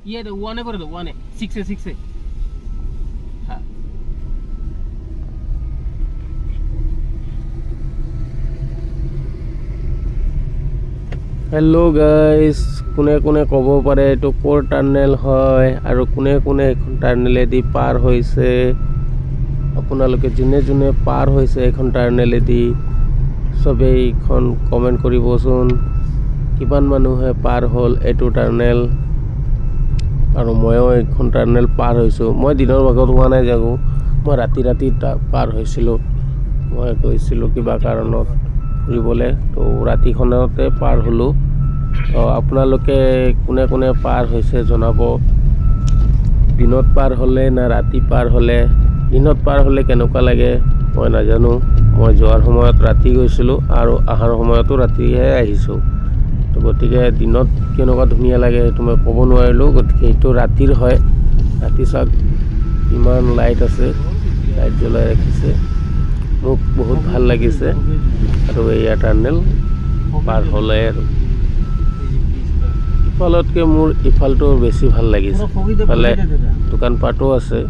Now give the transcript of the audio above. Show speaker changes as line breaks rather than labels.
ইয়ে ওয়ানে করে দাও, ওয়ানে 6 হ্যাঁ। হেল্ল' গাইজ, কোনে কোনে ক'ব পাৰে এইটো ক'ৰ টাৰ্নেল হয় আৰু কোনে কোনে এইখন টাৰ্নেলেদি পাৰ হৈছে? আপোনালোকে যোনে যোনে পাৰ হৈছে এইখন টাৰ্নেলেদি চবেই এইখন কমেণ্ট কৰিবচোন। কিমান মানুহে পাৰ হ'ল এইটো টাৰ্নেল? আৰু ময়ো এইখন টাৰ্নেল পাৰ হৈছোঁ। মই দিনৰ ভাগত হোৱা নাই যাগো, মই ৰাতি পাৰ হৈছিলোঁ। মই গৈছিলোঁ কিবা কাৰণত ফুৰিবলৈ, তো ৰাতিখনতে পাৰ হ'লোঁ। আপোনালোকে কোনে কোনে পাৰ হৈছে জনাব। দিনত পাৰ হ'লে না ৰাতি পাৰ হ'লে? দিনত পাৰ হ'লে কেনেকুৱা লাগে মই নাজানো। মই যোৱাৰ সময়ত ৰাতি গৈছিলোঁ আৰু অহাৰ সময়তো ৰাতিহে আহিছোঁ। তো গতিকে দিনত কেনেকুৱা ধুনীয়া লাগে সেইটো মই ক'ব নোৱাৰিলোঁ। গতিকে এইটো ৰাতিৰ হয়। ৰাতি চাওক ইমান লাইট আছে, লাইট জ্বলাই ৰাখিছে, মোক বহুত ভাল লাগিছে। আৰু এয়া টাৰ্নেল পাৰ হ'লে আৰু ইফালতকৈ মোৰ ইফালটো বেছি ভাল লাগিছে। ইফালে দোকানপাতো আছে।